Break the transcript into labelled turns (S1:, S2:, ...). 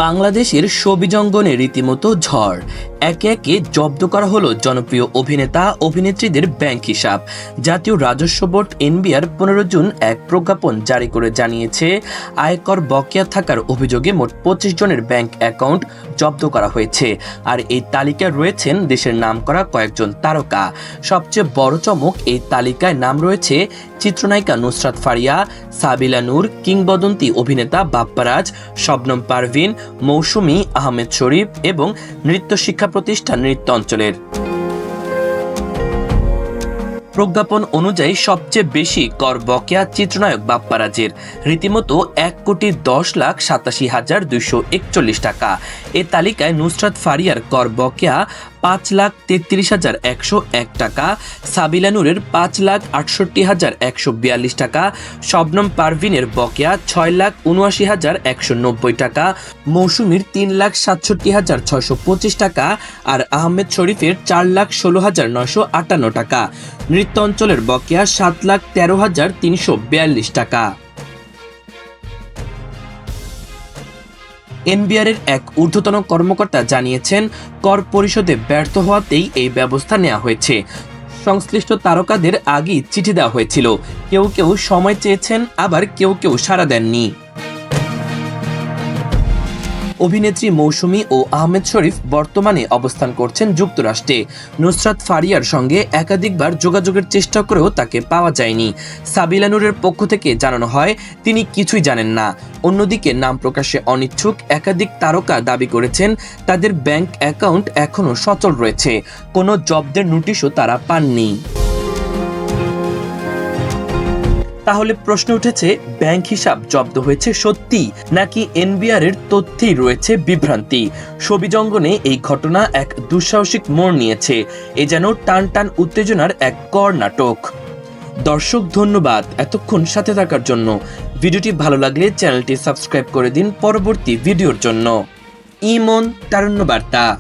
S1: বাংলাদেশের ছবিজঙ্গনে রীতিমতো ঝড়। একে একে জব্দ করা হলো জনপ্রিয় অভিনেতা অভিনেত্রীদের ব্যাংক হিসাব। জাতীয় রাজস্ব বোর্ড এনবিআর 15 জুন এক প্রজ্ঞাপন জারি করে জানিয়েছে, আয়কর বকেয়া থাকার অভিযোগে মোট 25 জনের ব্যাংক অ্যাকাউন্ট জব্দ করা হয়েছে। আর এই তালিকায় রয়েছেন দেশের নামকরা কয়েকজন তারকা। সবচেয়ে বড় চমক, এই তালিকায় নাম রয়েছে চিত্রনায়িকা নুসরাত ফারিয়া, সাবিলা নূর, কিংবদন্তি অভিনেতা বাপ্পারাজ, শবনম পারভিন, মৌসুমী, আহমেদ শরীফ এবং নৃত্য শিক্ষা প্রতিষ্ঠান নৃত্য অঞ্চলের। প্রজ্ঞাপন অনুযায়ী সবচেয়ে বেশি কর বকেয়া চিত্রনায়ক বাপ্পারাজের, রীতিমতো 1,10,87,241 টাকা। এ তালিকায় নুসরাত ফারিয়ার কর বকেয়া 5,33,101 টাকা, সাবিলা নূরের 5,68,142 টাকা, শবনম পারভিনের বকেয়া 6,79,190 টাকা, মৌসুমীর 3,67,625 টাকা আর আহমেদ শরীফের 4,16,958 টাকা। নৃত্য অঞ্চলের বকেয়া 7,13,342 টাকা। এনবিআরের এক ঊর্ধ্বতন কর্মকর্তা জানিয়েছেন, কর পরিশোধে ব্যর্থ হওয়াতেই এই ব্যবস্থা নেওয়া হয়েছে। সংশ্লিষ্ট তারকাদের আগেই চিঠি দেওয়া হয়েছিল। কেউ কেউ সময় চেয়েছেন, আবার কেউ কেউ সাড়া দেননি। অভিনেত্রী মৌসুমী ও আহমেদ শরীফ বর্তমানে অবস্থান করছেন যুক্তরাষ্ট্রে। নুসরাত ফারিয়ার সঙ্গে একাধিকবার যোগাযোগের চেষ্টা করেও তাকে পাওয়া যায়নি। সাবিলা নূরের পক্ষ থেকে জানানো হয়, তিনি কিছুই জানেন না। অন্যদিকে নাম প্রকাশে অনিচ্ছুক একাধিক তারকা দাবি করেছেন, তাদের ব্যাংক অ্যাকাউন্ট এখনও সচল রয়েছে, কোনো জব্দের নোটিশও তারা পাননি। তাহলে প্রশ্ন উঠেছে, ব্যাংক হিসাব জব্দ হয়েছে সত্যি, নাকি এনবিআর এর তথ্যেই রয়েছে বিভ্রান্তি? ছবিজঙ্গনে এই ঘটনা এক দুঃসাহসিক মোড় নিয়েছে। এ যেন টান টান উত্তেজনার এক কর নাটক। দর্শক, ধন্যবাদ এতক্ষণ সাথে থাকার জন্য। ভিডিওটি ভালো লাগলে চ্যানেলটি সাবস্ক্রাইব করে দিন পরবর্তী ভিডিওর জন্য। ইমন তারুণ্য বার্তা।